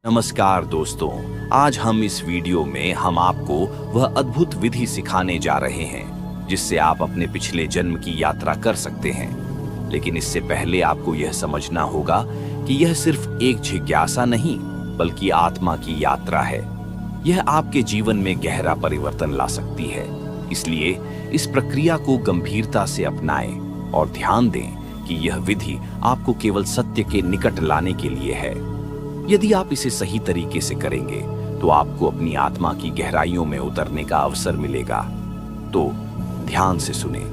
नमस्कार दोस्तों, आज हम इस वीडियो में हम आपको वह अद्भुत विधि सिखाने जा रहे हैं जिससे आप अपने पिछले जन्म की यात्रा कर सकते हैं। लेकिन इससे पहले आपको यह समझना होगा कि यह सिर्फ एक जिज्ञासा नहीं बल्कि आत्मा की यात्रा है। यह आपके जीवन में गहरा परिवर्तन ला सकती है। इसलिए इस प्रक्रिया को गंभीरता से अपनाएं और ध्यान दें कि यह विधि आपको केवल सत्य के निकट लाने के लिए है। यदि आप इसे सही तरीके से करेंगे तो आपको अपनी आत्मा की गहराइयों में उतरने का अवसर मिलेगा। तो ध्यान से सुनें,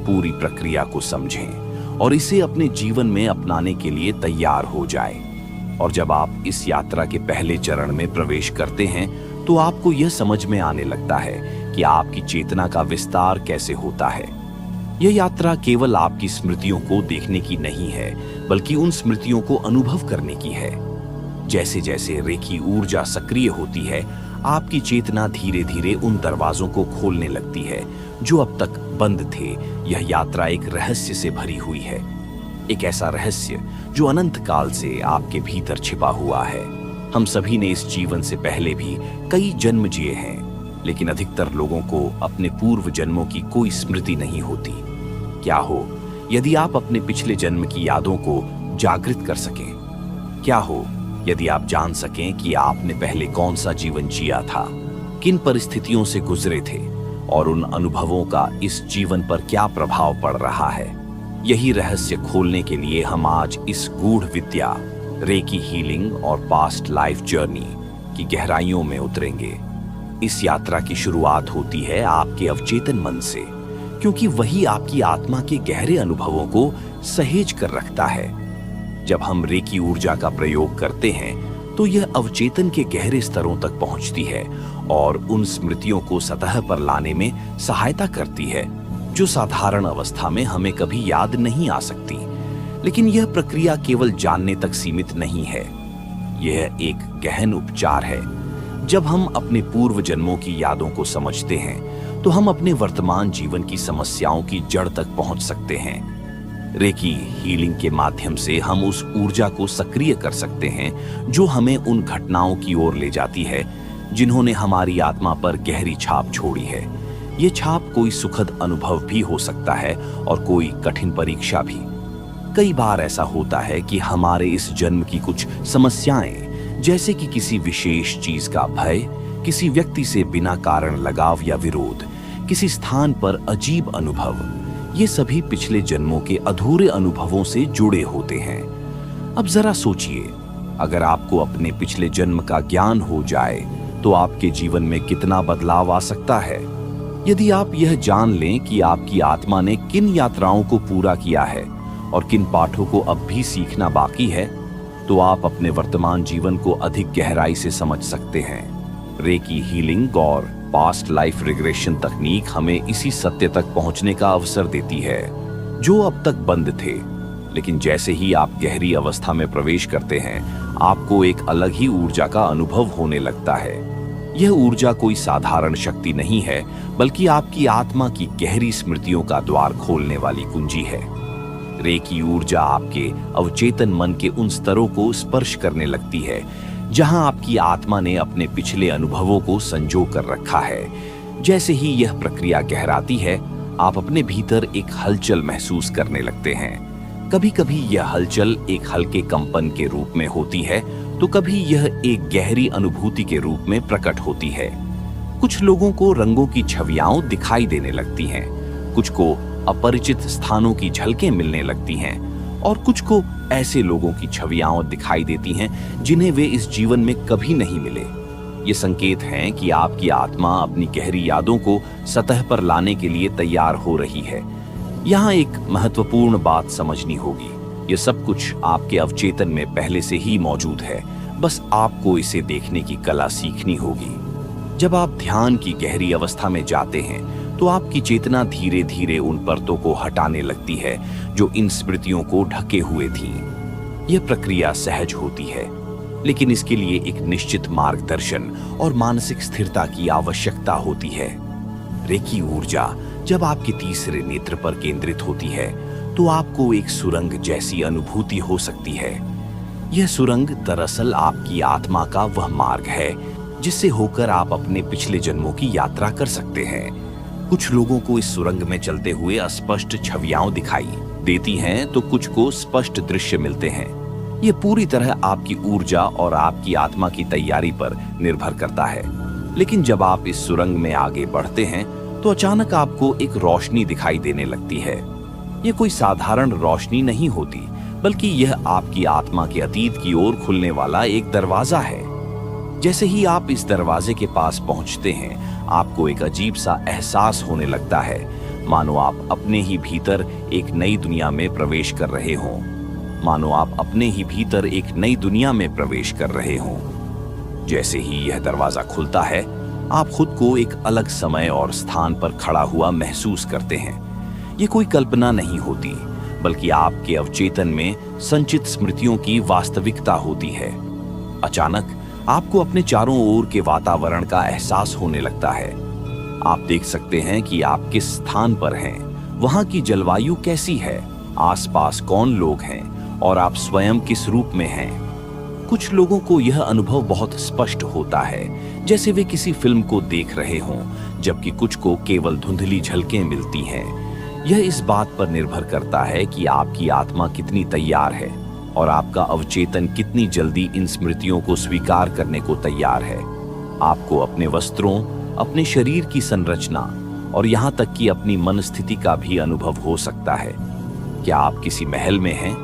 पूरी प्रक्रिया को समझें और इसे अपने जीवन में अपनाने के लिए तैयार हो जाएं। और जब आप इस यात्रा के पहले चरण में प्रवेश करते हैं तो आपको यह समझ में आने लगता है कि आपकी चेतना का विस्तार कैसे होता है। यह यात्रा केवल आपकी स्मृतियों को देखने की नहीं है बल्कि उन स्मृतियों को अनुभव करने की है। जैसे जैसे रेखी ऊर्जा सक्रिय होती है, आपकी चेतना धीरे धीरे उन दरवाजों को खोलने लगती है जो अब तक बंद थे। यह यात्रा एक रहस्य से भरी हुई है, एक ऐसा रहस्य जो अनंत काल से आपके भीतर छिपा हुआ है। हम सभी ने इस जीवन से पहले भी कई जन्म जिए हैं, लेकिन अधिकतर लोगों को अपने पूर्व जन्मों की कोई स्मृति नहीं होती। क्या हो यदि आप अपने पिछले जन्म की यादों को जागृत कर सकें? क्या हो यदि आप जान सकें कि आपने पहले कौन सा जीवन जिया था, किन परिस्थितियों से गुजरे थे और उन अनुभवों का इस जीवन पर क्या प्रभाव पड़ रहा है? यही रहस्य खोलने के लिए हम आज इस गूढ़ विद्या, रेकी हीलिंग और पास्ट लाइफ जर्नी की गहराइयों में उतरेंगे। इस यात्रा की शुरुआत होती है आपके अवचेतन मन से, क्योंकि वही आपकी आत्मा के गहरे अनुभवों को सहेज कर रखता है। जब हम रेकी ऊर्जा का प्रयोग करते हैं तो यह अवचेतन के गहरे स्तरों तक पहुंचती है और उन स्मृतियों को सतह पर लाने में सहायता करती है जो साधारण अवस्था में हमें कभी याद नहीं आ सकती। लेकिन यह प्रक्रिया केवल जानने तक सीमित नहीं है, यह एक गहन उपचार है। जब हम अपने पूर्व जन्मों की यादों को समझते हैं तो हम अपने वर्तमान जीवन की समस्याओं की जड़ तक पहुंच सकते हैं। रेकी हीलिंग के माध्यम से हम उस ऊर्जा को सक्रिय कर सकते हैं जो हमें उन घटनाओं की ओर ले जाती है जिन्होंने हमारी आत्मा पर गहरी छाप छोड़ी है। ये छाप कोई सुखद अनुभव भी हो सकता है और कोई कठिन परीक्षा भी। कई बार ऐसा होता है कि हमारे इस जन्म की कुछ समस्याएं, जैसे कि किसी विशेष चीज का भय, किसी व्यक्ति से बिना कारण लगाव या विरोध, किसी स्थान पर अजीब अनुभव, ये सभी पिछले जन्मों के अधूरे अनुभवों से जुड़े होते हैं। अब जरा सोचिए, अगर आपको अपने पिछले जन्म का ज्ञान हो जाए तो आपके जीवन में कितना बदलाव आ सकता है। यदि आप यह जान लें कि आपकी आत्मा ने किन यात्राओं को पूरा किया है और किन पाठों को अब भी सीखना बाकी है, तो आप अपने वर्तमान जीवन को अधिक गहराई से समझ सकते हैं। रेकी हीलिंग और पास्ट लाइफ रिग्रेशन तकनीक हमें इसी सत्य तक पहुंचने का अवसर देती है जो अब तक बंद थे। लेकिन जैसे ही आप गहरी अवस्था में प्रवेश करते हैं, आपको एक अलग ही ऊर्जा का अनुभव होने लगता है। यह ऊर्जा कोई साधारण शक्ति नहीं है बल्कि आपकी आत्मा की गहरी स्मृतियों का द्वार खोलने वाली कुंजी है। रेकी ऊर्जा आपके अवचेतन मन के उन स्तरों को स्पर्श करने लगती है जहां आपकी आत्मा ने अपने पिछले अनुभवों को संजो कर रखा है। जैसे ही यह प्रक्रिया गहराती है, आप अपने भीतर एक हलचल महसूस करने लगते हैं। कभी कभी यह हलचल एक हल्के कंपन के रूप में होती है तो कभी यह एक गहरी अनुभूति के रूप में प्रकट होती है। कुछ लोगों को रंगों की छवियां दिखाई देने लगती हैं, कुछ को अपरिचित स्थानों की झलकें मिलने लगती हैं और कुछ को ऐसे लोगों की छवियां दिखाई देती हैं जिन्हें वे इस जीवन में कभी नहीं मिले। ये संकेत हैं कि आपकी आत्मा अपनी गहरी यादों को सतह पर लाने के लिए तैयार हो रही है। यहाँ एक महत्वपूर्ण बात समझनी होगी, ये सब कुछ आपके अवचेतन में पहले से ही मौजूद है, बस आपको इसे देखने की कला सीखनी होगी। जब आप ध्यान की गहरी अवस्था में जाते हैं तो आपकी चेतना धीरे धीरे उन परतों को हटाने लगती है जो इन स्मृतियों को ढके हुए थीं। यह प्रक्रिया सहज होती है, लेकिन इसके लिए एक निश्चित मार्गदर्शन और मानसिक स्थिरता की आवश्यकता होती है। रेकी ऊर्जा जब आपके तीसरे नेत्र पर केंद्रित होती है तो आपको एक सुरंग जैसी अनुभूति हो सकती है। यह सुरंग दरअसल आपकी आत्मा का वह मार्ग है जिससे होकर आप अपने पिछले जन्मों की यात्रा कर सकते हैं। कुछ लोगों को इस सुरंग में चलते हुए अस्पष्ट छवियां दिखाई देती हैं तो कुछ को स्पष्ट दृश्य मिलते हैं। ये पूरी तरह आपकी ऊर्जा और आपकी आत्मा की तैयारी पर निर्भर करता है। लेकिन जब आप इस सुरंग में आगे बढ़ते हैं तो अचानक आपको एक रोशनी दिखाई देने लगती है। ये कोई साधारण रोशनी नहीं होती, बल्कि यह आपकी आत्मा के अतीत की ओर खुलने वाला एक दरवाजा है। जैसे ही आप इस दरवाजे के पास पहुंचते हैं, आपको एक अजीब सा एहसास होने लगता है, मानो आप अपने ही भीतर एक नई दुनिया में प्रवेश कर रहे हों। मानो आप अपने ही भीतर एक नई दुनिया में प्रवेश कर रहे हों। जैसे ही यह दरवाजा खुलता है, आप खुद को एक अलग समय और स्थान पर खड़ा हुआ महसूस करते हैं। ये कोई कल्पना नहीं होती, बल्कि आपके अवचेतन में संचित स्मृतियों की वास्तविकता होती है। अचानक आपको अपने चारों ओर के वातावरण का एहसास होने लगता है। आप देख सकते हैं कि आप किस स्थान पर हैं, वहां की जलवायु कैसी है, आसपास कौन लोग हैं और आप स्वयं किस रूप में हैं। कुछ लोगों को यह अनुभव बहुत स्पष्ट होता है, जैसे वे किसी फिल्म को देख रहे हों, जबकि कुछ को केवल धुंधली झलकें मिलती हैं। यह इस बात पर निर्भर करता है कि आपकी आत्मा कितनी तैयार है और आपका अवचेतन कितनी जल्दी इन स्मृतियों को स्वीकार करने को तैयार है। आपको अपने वस्त्रों, अपने शरीर की संरचना और यहाँ तक कि अपनी मनस्थिति का भी अनुभव हो सकता है। क्या आप किसी महल में हैं?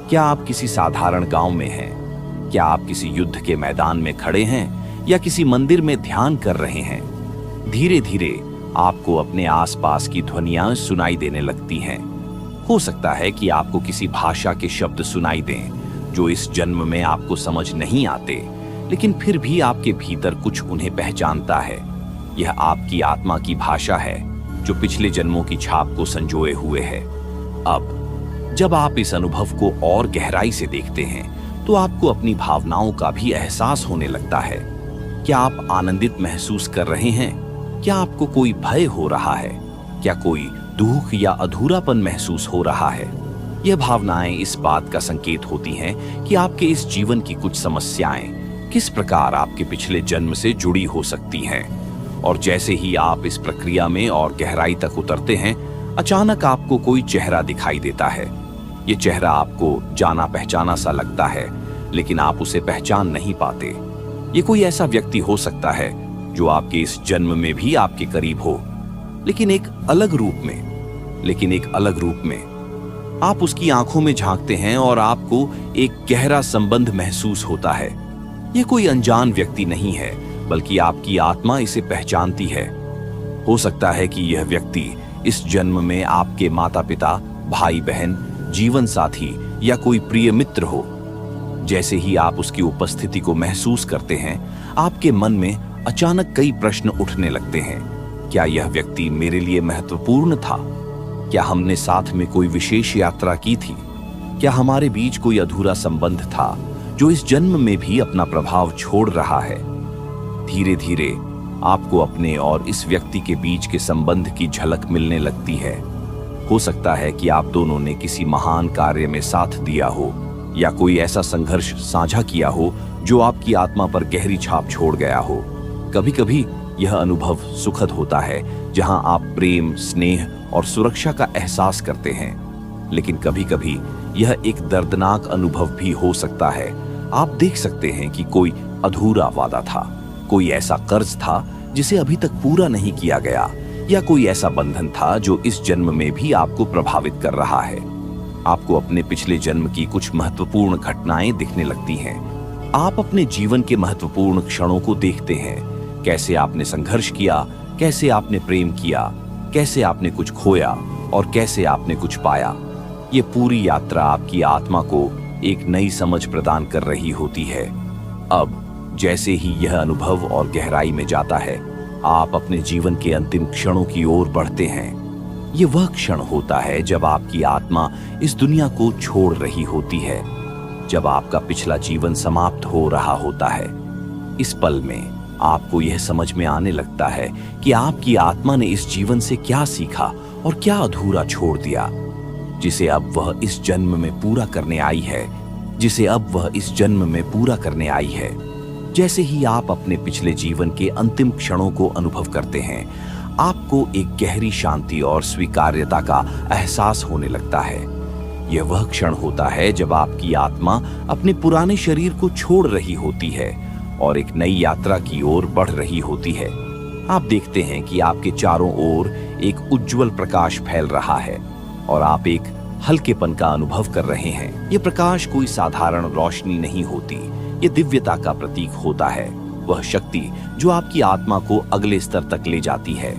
क्या आप किसी साधारण गांव में हैं? क्या आप किसी युद्ध के मैदान में खड़े हैं या किसी मंदिर में ध्यान कर रहे हैं? धीरे धीरे आपको अपने आसपास की ध्वनियां सुनाई देने लगती हैं। हो सकता है कि आपको किसी भाषा के शब्द सुनाई दें जो इस जन्म में आपको समझ नहीं आते, लेकिन फिर भी आपके भीतर कुछ उन्हें पहचानता है। यह आपकी आत्मा की भाषा है जो पिछले जन्मों की छाप को संजोए हुए है। अब जब आप इस अनुभव को और गहराई से देखते हैं तो आपको अपनी भावनाओं का भी एहसास होने लगता है। क्या आप आनंदित महसूस कर रहे हैं? क्या आपको कोई भय हो रहा है? क्या कोई दुख या अधूरापन महसूस हो रहा है? यह भावनाएं इस बात का संकेत होती हैं कि आपके इस जीवन की कुछ समस्याएं किस प्रकार आपके पिछले जन्म से जुड़ी हो सकती हैं। और जैसे ही आप इस प्रक्रिया में और गहराई तक उतरते हैं, अचानक आपको कोई चेहरा दिखाई देता है। ये चेहरा आपको जाना पहचाना सा लगता है, लेकिन आप उसे पहचान नहीं पाते। ये कोई ऐसा व्यक्ति हो सकता है जो आपके इस जन्म में भी आपके करीब हो, लेकिन एक अलग रूप में। आप उसकी आंखों में झांकते हैं और आपको एक गहरा संबंध महसूस होता है। यह कोई अनजान व्यक्ति नहीं है, बल्कि आपकी आत्मा इसे पहचानती है। हो सकता है कि यह व्यक्ति इस जन्म में आपके माता-पिता, भाई-बहन, जीवन साथी या कोई प्रिय मित्र हो। जैसे ही आप उसकी उपस्थिति को महसूस करते हैं, आपके मन में अचानक कई प्रश्न उठने लगते हैं। क्या यह व्यक्ति मेरे लिए महत्वपूर्ण था? क्या हमने साथ में कोई विशेष यात्रा की थी? क्या हमारे बीच कोई अधूरा संबंध था जो इस जन्म में भी अपना प्रभाव छोड़ रहा है? धीरे धीरे आपको अपने और इस व्यक्ति के बीच के संबंध की झलक मिलने लगती है। हो सकता है कि आप दोनों ने किसी महान कार्य में साथ दिया हो या कोई ऐसा संघर्ष साझा किया हो जो आपकी आत्मा पर गहरी छाप छोड़ गया हो। कभी-कभी यह अनुभव सुखद होता है, जहां आप प्रेम, स्नेह और सुरक्षा का एहसास करते हैं, लेकिन कभी-कभी यह एक दर्दनाक अनुभव भी हो सकता है। आप देख सकते हैं कि कोई अधूरा वादा था, कोई ऐसा कर्ज था जिसे अभी तक पूरा नहीं किया गया, या कोई ऐसा बंधन था जो इस जन्म में भी आपको प्रभावित कर रहा है। आपको अपने पिछले जन्म की कुछ महत्वपूर्ण घटनाएं दिखने लगती हैं। आप अपने जीवन के महत्वपूर्ण क्षणों को देखते हैं, कैसे आपने संघर्ष किया, कैसे आपने प्रेम किया, कैसे आपने कुछ खोया और कैसे आपने कुछ पाया। ये पूरी यात्रा आपकी आत्मा को एक नई समझ प्रदान कर रही होती है। अब जैसे ही यह अनुभव और गहराई में जाता है, आप अपने जीवन के अंतिम क्षणों की ओर बढ़ते हैं। ये वह क्षण होता है जब आपकी आत्मा इस दुनिया को छोड़ रही होती है, जब आपका पिछला जीवन समाप्त हो रहा होता है। इस पल में आपको यह समझ में आने लगता है कि आपकी आत्मा ने इस जीवन से क्या सीखा और क्या अधूरा छोड़ दिया, जिसे अब वह इस जन्म में पूरा करने आई है, जिसे अब वह इस जन्म में पूरा करने आई है। जैसे ही आप अपने पिछले जीवन के अंतिम क्षणों को अनुभव करते हैं, आपको एक गहरी शांति और स्वीकार्यता का एहसास होने लगता है। यह वह क्षण होता है जब आपकी आत्मा अपने पुराने शरीर को छोड़ रही होती है और एक नई यात्रा की ओर बढ़ रही होती है। आप देखते हैं कि आपके चारों ओर एक उज्जवल प्रकाश फैल रहा है और आप एक हल्केपन का अनुभव कर रहे हैं। यह प्रकाश कोई साधारण रोशनी नहीं होती, यह दिव्यता का प्रतीक होता है, वह शक्ति जो आपकी आत्मा को अगले स्तर तक ले जाती है।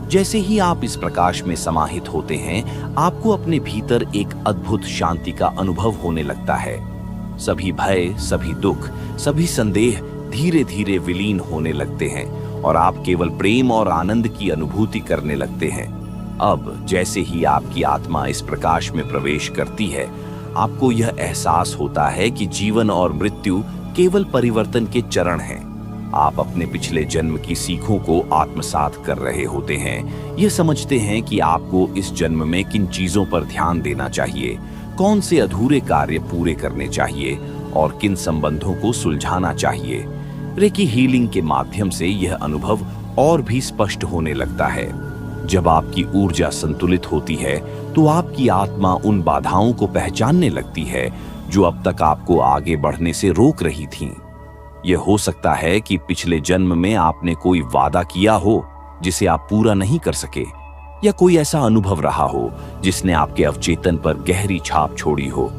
जैसे ही आप इस प्रकाश में समाहित होते हैं, आपको अपने भीतर एक अद्भुत शांति का अनुभव होने लगता है। सभी भय, सभी दुख, सभी संदेह धीरे धीरे विलीन होने लगते हैं और आप केवल प्रेम और आनंद की अनुभूति करने लगते हैं। अब जैसे ही आपकी आत्मा इस प्रकाश में प्रवेश करती है, आपको यह एहसास होता है कि जीवन और मृत्यु केवल परिवर्तन के चरण हैं। आप अपने पिछले जन्म की सीखों को आत्मसात कर रहे होते हैं। ये समझते हैं कि आपको इस जन्म में किन चीजों पर ध्यान देना चाहिए, कौन से अधूरे कार्य पूरे करने चाहिए और किन संबंधों को सुलझाना चाहिए। रेकी हीलिंग के माध्यम से यह अनुभव और भी स्पष्ट होने लगता है। जब आपकी ऊर्जा संतुलित होती है, तो आपकी आत्मा उन बाधाओं को पहचानने लगती है जो अब तक आपको आगे बढ़ने से रोक रही थीं। यह हो सकता है कि पिछले जन्म में आपने कोई वादा किया हो जिसे आप पूरा नहीं कर सके, या कोई ऐसा अनुभव रहा हो जिसने आपके अवचेतन पर गहरी छाप छोड़ी हो।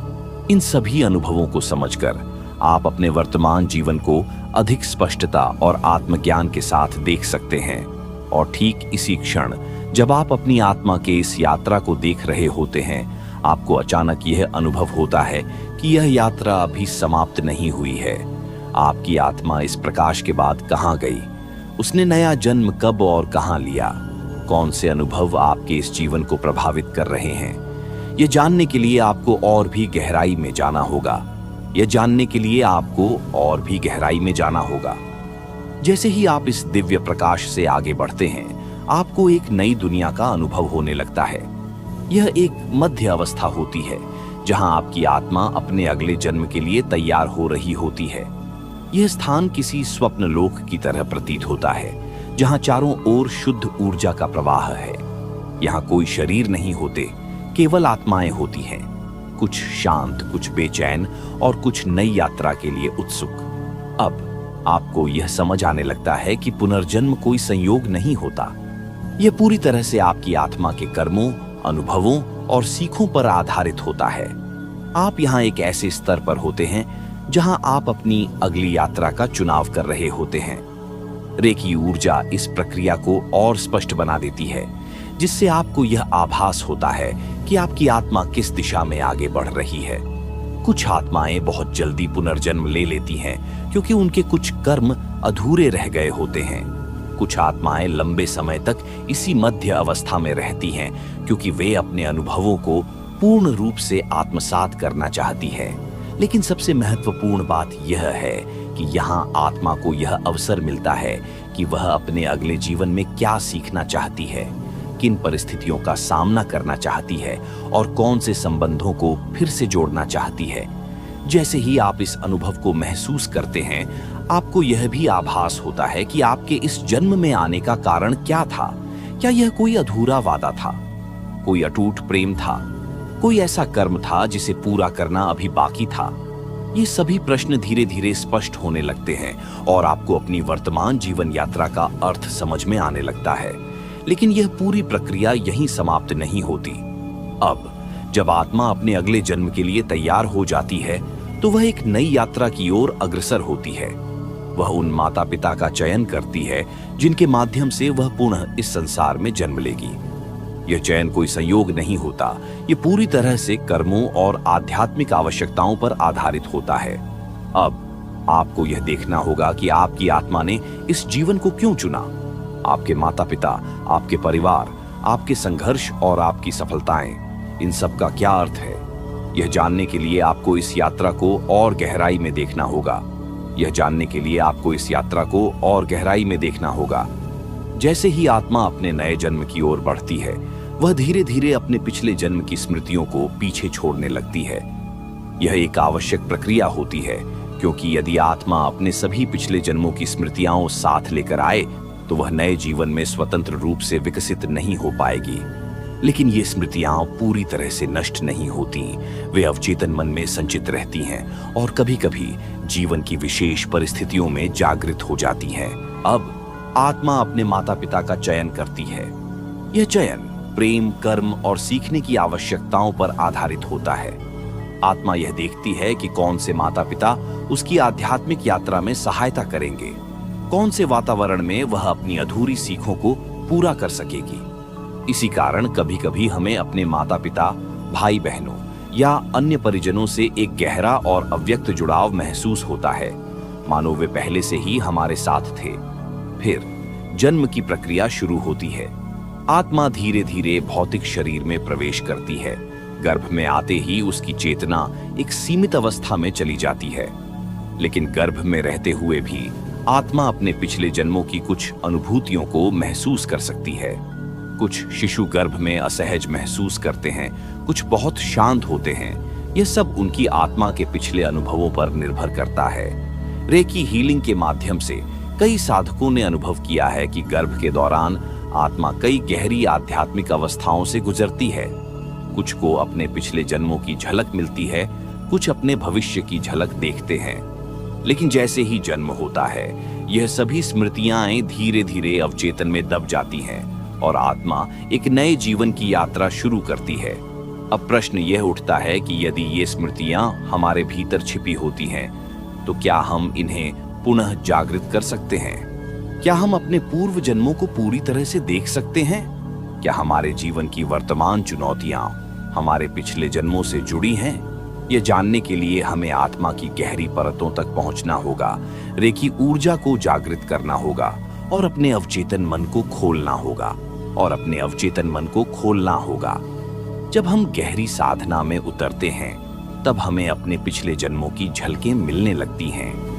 इन सभी अनुभवों को समझकर आप अपने वर्तमान जीवन को अधिक स्पष्टता और आत्मज्ञान के साथ देख सकते हैं। और ठीक इसी क्षण जब आप अपनी आत्मा के इस यात्रा को देख रहे होते हैं, आपको अचानक यह अनुभव होता है कि यह यात्रा अभी समाप्त नहीं हुई है। आपकी आत्मा इस प्रकाश के बाद कहाँ गई? उसने नया जन्म कब और कहाँ लिया? कौन से अनुभव आपके इस जीवन को प्रभावित कर रहे हैं? यह जानने के लिए आपको और भी गहराई में जाना होगा। यह जानने के लिए आपको और भी गहराई में जाना होगा। जैसे ही आप इस दिव्य प्रकाश से आगे बढ़ते हैं, आपको एक नई दुनिया का अनुभव होने लगता है। यह एक मध्य अवस्था होती है जहां आपकी आत्मा अपने अगले जन्म के लिए तैयार हो रही होती है। यह स्थान किसी स्वप्न लोक की तरह प्रतीत होता है, जहां चारों ओर शुद्ध ऊर्जा का प्रवाह है। यहाँ कोई शरीर नहीं होते, केवल आत्माएं होती हैं, कुछ शांत, कुछ बेचैन और कुछ नई यात्रा के लिए उत्सुक। अब आपको यह समझ आने लगता है कि पुनर्जन्म कोई संयोग नहीं होता। यह पूरी तरह से आपकी आत्मा के कर्मों, अनुभवों और सीखों पर आधारित होता है। आप यहाँ एक ऐसे स्तर पर होते हैं जहां आप अपनी अगली यात्रा का चुनाव कर रहे होते हैं। रेकी ऊर्जा इस प्रक्रिया को और स्पष्ट बना देती है, जिससे आपको यह आभास होता है कि आपकी आत्मा किस दिशा में आगे बढ़ रही है। कुछ आत्माएं बहुत जल्दी पुनर्जन्म ले लेती हैं क्योंकि उनके कुछ कर्म अधूरे रह गए होते हैं। कुछ आत्माएं लंबे समय तक इसी मध्य अवस्था में रहती हैं क्योंकि वे अपने अनुभवों को पूर्ण रूप से आत्मसात करना चाहती है। लेकिन सबसे महत्वपूर्ण बात यह है कि यहाँ आत्मा को यह अवसर मिलता है कि वह अपने अगले जीवन में क्या सीखना चाहती है, किन परिस्थितियों का सामना करना चाहती है और कौन से संबंधों को फिर से जोड़ना चाहती है। जैसे ही आप इस अनुभव को महसूस करते हैं, आपको यह भी आभास होता है कि आपके इस जन्म में आने का कारण क्या था। क्या यह कोई अधूरा वादा था, कोई अटूट प्रेम था, कोई ऐसा कर्म था जिसे पूरा करना अभी बाकी था? ये सभी प्रश्न धीरे धीरे स्पष्ट होने लगते हैं और आपको अपनी वर्तमान जीवन यात्रा का अर्थ समझ में आने लगता है। लेकिन यह पूरी प्रक्रिया यहीं समाप्त नहीं होती। अब जब आत्मा अपने अगले जन्म के लिए तैयार हो जाती है, तो वह एक नई यात्रा की ओर अग्रसर होती है। वह उन माता पिता का चयन करती है जिनके माध्यम से वह पुनः इस संसार में जन्म लेगी। यह चयन कोई संयोग नहीं होता, यह पूरी तरह से कर्मों और आध्यात्मिक आवश्यकताओं पर आधारित होता है। अब आपको यह देखना होगा कि आपकी आत्मा ने इस जीवन को क्यों चुना। आपके माता पिता, आपके परिवार, आपके संघर्ष और आपकी सफलताएं, इन सब का क्या अर्थ है? यह जानने के लिए आपको इस यात्रा को और गहराई में देखना होगा। यह जानने के लिए आपको इस यात्रा को और गहराई में देखना होगा। जैसे ही आत्मा अपने नए जन्म की ओर बढ़ती है, वह धीरे धीरे अपने पिछले जन्म की स्मृतियों को पीछे छोड़ने लगती है। यह एक आवश्यक प्रक्रिया होती है, क्योंकि यदि आत्मा अपने सभी पिछले जन्मों की स्मृतियां साथ लेकर आए तो वह नए जीवन में स्वतंत्र रूप से विकसित नहीं हो पाएगी। लेकिन ये स्मृतियां पूरी तरह से नष्ट नहीं होती, वे अवचेतन मन में संचित रहती हैं और कभी-कभी जीवन की विशेष परिस्थितियों में जागृत हो जाती हैं। अब आत्मा अपने माता-पिता का चयन करती है। यह चयन प्रेम, कर्म और सीखने की आवश्यकताओं पर आधारित होता है। आत्मा यह देखती है कि कौन से माता-पिता उसकी आध्यात्मिक यात्रा में सहायता करेंगे, कौन से वातावरण में वह अपनी अधूरी सीखों को पूरा कर सकेगी। इसी कारण कभी-कभी हमें अपने माता-पिता, भाई बहनों या अन्य परिजनों से एक गहरा और अव्यक्त जुड़ाव महसूस होता है, मानो वे पहले से ही हमारे साथ थे। फिर जन्म की प्रक्रिया शुरू होती है। आत्मा धीरे-धीरे भौतिक शरीर में प्रवेश करती है। गर्भ में आते ही उसकी चेतना एक सीमित अवस्था में चली जाती है, लेकिन गर्भ में रहते हुए भी आत्मा अपने पिछले जन्मों की कुछ अनुभूतियों को महसूस कर सकती है। कुछ शिशु गर्भ में असहज महसूस करते हैं, कुछ बहुत शांत होते हैं। यह सब उनकी आत्मा के पिछले अनुभवों पर निर्भर करता है। रेकी हीलिंग के माध्यम से कई साधकों ने अनुभव किया है कि गर्भ के दौरान आत्मा कई गहरी आध्यात्मिक अवस्थाओं से गुजरती है। कुछ को अपने पिछले जन्मों की झलक मिलती है, कुछ अपने भविष्य की झलक देखते हैं। लेकिन जैसे ही जन्म होता है, यह सभी स्मृतियां धीरे-धीरे अवचेतन में दब जाती हैं और आत्मा एक नए जीवन की यात्रा शुरू करती है। अब प्रश्न यह उठता है कि यदि ये स्मृतियां हमारे भीतर छिपी होती हैं, तो क्या हम इन्हें पुनः जागृत कर सकते हैं? क्या हम अपने पूर्व जन्मों को पूरी तरह से देख सकते हैं? क्या हमारे जीवन की वर्तमान चुनौतियां हमारे पिछले जन्मों से जुड़ी हैं? यह जानने के लिए हमें आत्मा की गहरी परतों तक पहुंचना होगा, रेकी ऊर्जा को जागृत करना होगा और अपने अवचेतन मन को खोलना होगा। जब हम गहरी साधना में उतरते हैं, तब हमें अपने पिछले जन्मों की झलकें मिलने लगती हैं।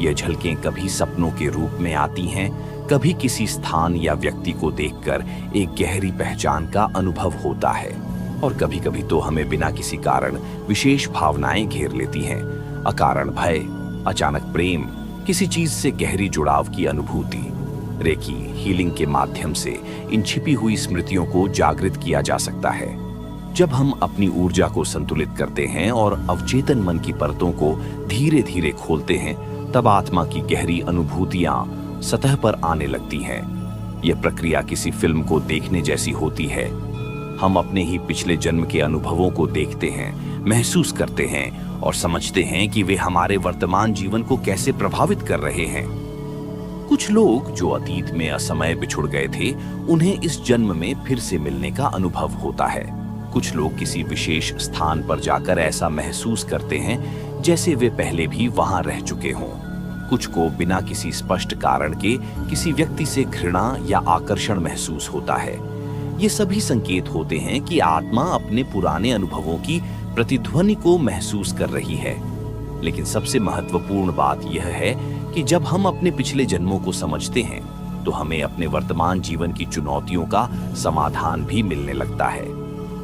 ये झलकें कभी सपनों के रूप में आती हैं, कभी किसी स्थान या व्यक्ति को देखकर एक गहरी पहचान का अनुभव होता है, और कभी-कभी तो हमें बिना किसी कारण विशेष भावनाएं घेर लेती हैं। अकारण भय, अचानक प्रेम, किसी चीज से गहरी जुड़ाव की अनुभूति। रेकी हीलिंग के माध्यम से इन छिपी हुई स्मृतियों को जागृत किया जा सकता है। जब हम अपनी ऊर्जा को संतुलित करते हैं और अवचेतन मन की परतों को धीरे-धीरे खोलते हैं, तब आत्मा की गहरी अनुभूतियां सतह पर आने लगती हैं। यह प्रक्रिया किसी फिल्म को देखने जैसी होती है। हम अपने ही पिछले जन्म के अनुभवों को देखते हैं, महसूस करते हैं और समझते हैं कि वे हमारे वर्तमान जीवन को कैसे प्रभावित कर रहे हैं। कुछ लोग जो अतीत में असमय बिछुड़ गए थे, उन्हें इस जन्म में फिर से मिलने का अनुभव होता है। कुछ लोग किसी विशेष स्थान पर जाकर ऐसा महसूस करते हैं जैसे वे पहले भी वहां रह चुके हों। कुछ को बिना किसी स्पष्ट कारण के किसी व्यक्ति से घृणा या आकर्षण महसूस होता है। ये सभी संकेत होते हैं कि आत्मा अपने पुराने अनुभवों की प्रतिध्वनि को महसूस कर रही है। लेकिन सबसे महत्वपूर्ण बात यह है कि जब हम अपने पिछले जन्मों को समझते हैं, तो हमें अपने वर्तमान जीवन की चुनौतियों का समाधान भी मिलने लगता है।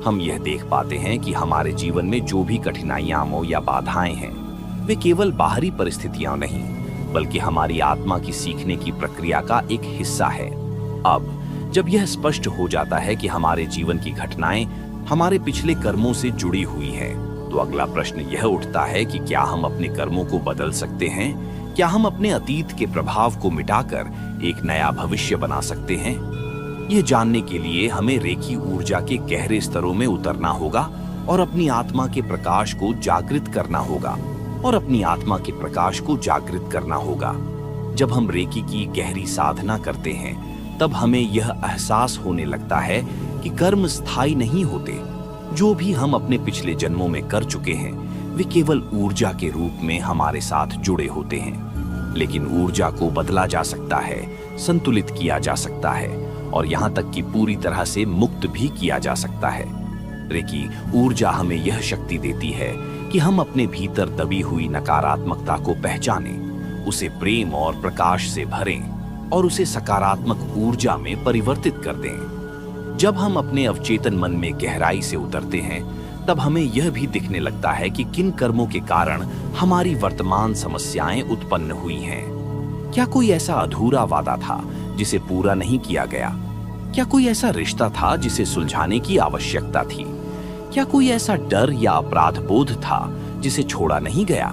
हम यह देख पाते हैं कि हमारे जीवन में जो भी कठिनाइयां या बाधाएं हैं, वे केवल बाहरी परिस्थितियां नहीं, बल्कि हमारी आत्मा की सीखने की प्रक्रिया का एक हिस्सा है। अब जब यह स्पष्ट हो जाता है कि हमारे जीवन की घटनाएं हमारे पिछले कर्मों से जुड़ी हुई हैं, तो अगला प्रश्न यह उठता है कि क्या हम अपने कर्मों को बदल सकते हैं? क्या हम अपने अतीत के प्रभाव को मिटाकर एक नया भविष्य बना सकते हैं? यह जानने के लिए हमें रेकी ऊर्जा के गहरे स्तरों में उतरना होगा और अपनी आत्मा के प्रकाश को जागृत करना होगा। जब हम रेकी की गहरी साधना करते हैं, तब हमें यह एहसास होने लगता है कि कर्म स्थायी नहीं होते। जो भी हम अपने पिछले जन्मों में कर चुके हैं, वे केवल ऊर्जा के रूप में हमारे साथ जुड़े होते हैं। लेकिन ऊर्जा को बदला जा सकता है, संतुलित किया जा सकता है और यहाँ तक कि पूरी तरह से मुक्त भी किया जा सकता है। रेकी ऊर्जा हमें यह शक्ति देती है कि हम अपने भीतर दबी हुई नकारात्मकता को पहचानें, उसे प्रेम और प्रकाश से भरें और उसे सकारात्मक ऊर्जा में परिवर्तित कर दें। जब हम अपने अवचेतन मन में गहराई से उतरते हैं, तब हमें यह भी दिखने लगता है कि किन कर्मों के कारण हमारी वर्तमान समस्याएं उत्पन्न हुई हैं। क्या कोई ऐसा अधूरा वादा था जिसे पूरा नहीं किया गया? क्या कोई ऐसा रिश्ता था जिसे सुलझाने की आवश्यकता थी? क्या कोई ऐसा डर या अपराध बोध था जिसे छोड़ा नहीं गया?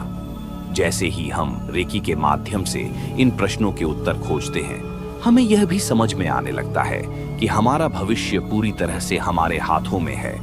जैसे ही हम रेकी के माध्यम से इन प्रश्नों के उत्तर खोजते हैं, हमें यह भी समझ में आने लगता है कि हमारा भविष्य पूरी तरह से हमारे हाथों में है।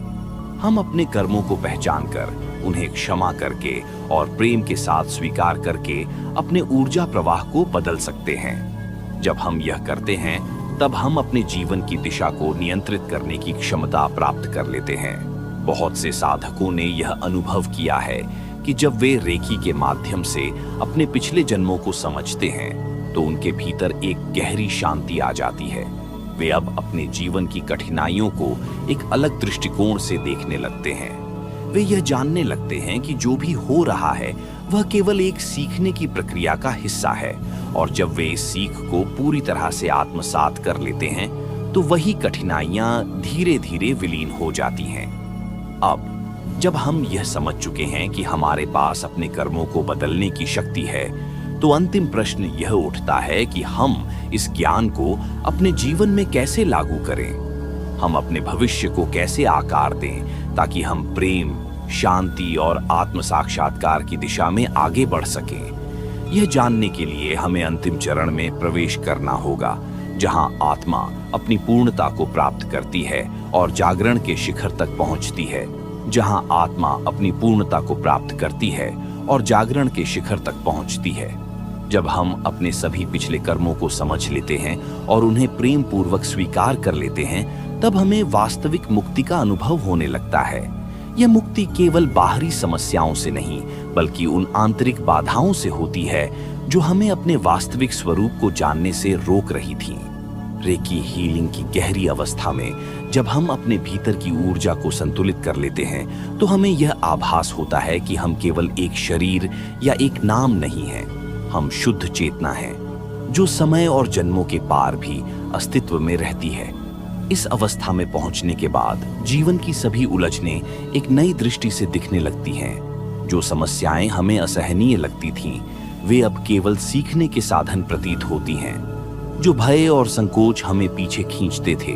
हम अपने कर्मों को पहचान कर, उन्हें क्षमा करके और प्रेम के साथ स्वीकार करके अपने ऊर्जा प्रवाह को बदल सकते हैं। जब हम यह करते हैं, तब हम अपने जीवन की दिशा को नियंत्रित करने की क्षमता प्राप्त कर लेते हैं। बहुत से साधकों ने यह अनुभव किया है कि जब वे रेकी के माध्यम से अपने पिछले जन्मों को समझते हैं, तो उनके भीतर एक गहरी शांति आ जाती है। वे अब अपने जीवन की कठिनाइयों को एक अलग दृष्टिकोण से देखने लगते हैं। वे यह जानने लगते हैं कि जो भी हो रहा है वह केवल एक सीखने की प्रक्रिया का हिस्सा है, और जब वे इस सीख को पूरी तरह से आत्मसात कर लेते हैं, तो वही कठिनाइयां धीरे धीरे विलीन हो जाती हैं। अब जब हम यह समझ चुके हैं कि हमारे पास अपने कर्मों को बदलने की शक्ति है, तो अंतिम प्रश्न यह उठता है कि हम इस ज्ञान को अपने जीवन में कैसे लागू करें। हम अपने भविष्य को कैसे आकार दें ताकि हम प्रेम, शांति और आत्म साक्षात्कार की दिशा में आगे बढ़ सकें। यह जानने के लिए हमें अंतिम चरण में प्रवेश करना होगा, जहां आत्मा अपनी पूर्णता को प्राप्त करती है और जागरण के शिखर तक पहुंचती है। जहां आत्मा अपनी पूर्णता को प्राप्त करती है और जागरण के शिखर तक पहुंचती है। जब हम अपने सभी पिछले कर्मों को समझ लेते हैं और उन्हें प्रेम पूर्वक स्वीकार कर लेते हैं, तब हमें वास्तविक मुक्ति का अनुभव होने लगता है। यह मुक्ति केवल बाहरी समस्याओं से नहीं, बल्कि उन आंतरिक बाधाओं से होती है जो हमें अपने वास्तविक स्वरूप को जानने से रोक रही थीं। रेकी हीलिंग की गहरी अवस्था में जब हम अपने भीतर की ऊर्जा को संतुलित कर लेते हैं, तो हमें यह आभास होता है कि हम केवल एक शरीर या एक नाम नहीं हैं। हम शुद्ध चेतना हैं, जो समय और जन्मों के पार भी अस्तित्व में रहती है। इस अवस्था में पहुंचने के बाद जीवन की सभी उलझनें एक नई दृष्टि से दिखने लगती हैं। जो समस्याएं हमें असहनीय लगती थीं, वे अब केवल सीखने के साधन प्रतीत होती हैं। जो भय और संकोच हमें पीछे खींचते थे,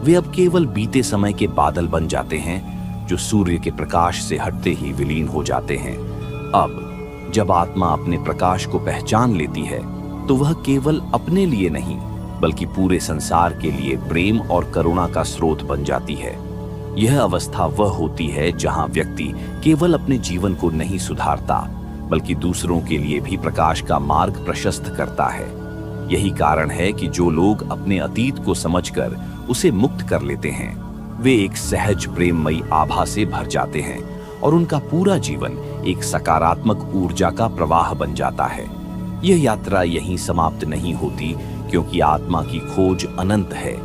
वे अब केवल बीते समय के बादल बन जाते हैं, जो सूर्य के प्रकाश से हटते ही विलीन हो जाते हैं। अब जब आत्मा अपने प्रकाश को पहचान लेती है, तो वह केवल अपने लिए नहीं, बल्कि पूरे संसार के लिए प्रेम और करुणा का स्रोत बन जाती है। यह अवस्था वह होती है जहां व्यक्ति केवल अपने जीवन को नहीं सुधारता, बल्कि दूसरों के लिए भी प्रकाश का मार्ग प्रशस्त करता है। यही कारण है कि जो लोग अपने अतीत को समझकर उसे मुक्त कर लेते हैं, वे एक सहज प्रेममयी आभा से भर जाते हैं और उनका पूरा जीवन एक सकारात्मक ऊर्जा का प्रवाह बन जाता है। यह यात्रा यहीं समाप्त नहीं होती, क्योंकि आत्मा की खोज अनंत है।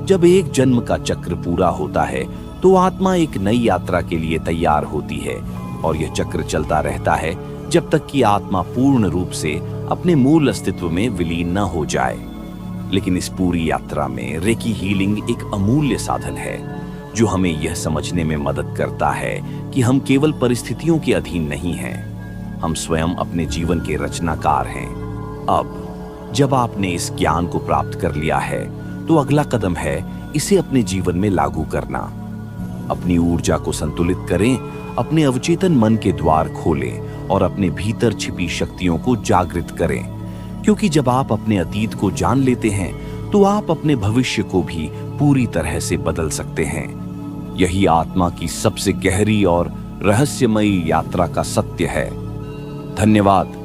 जब एक जन्म का चक्र पूरा होता है, तो आत्मा एक नई यात्रा के लिए तैयार होती है, और यह चक्र चलता रहता है जब तक कि आत्मा पूर्ण रूप से अपने मूल अस्तित्व में विलीन न हो जाए। लेकिन इस पूरी यात्रा में रेकी हीलिंग एक अमूल्य साधन है, जो हमें यह समझने में मदद करता है कि हम केवल परिस्थितियों के अधीन नहीं हैं, हम स्वयं अपने जीवन के रचनाकार हैं। अब जब आपने इस ज्ञान को प्राप्त कर लिया है, तो अगला कदम है इसे अपने जीवन में लागू करना। अपनी ऊर्जा को संतुलित करें, अपने अवचेतन मन के द्वार खोलें और अपने भीतर छिपी शक्तियों को जागृत करें, क्योंकि जब आप अपने अतीत को जान लेते हैं, तो आप अपने भविष्य को भी पूरी तरह से बदल सकते हैं। यही आत्मा की सबसे गहरी और रहस्यमयी यात्रा का सत्य है। धन्यवाद।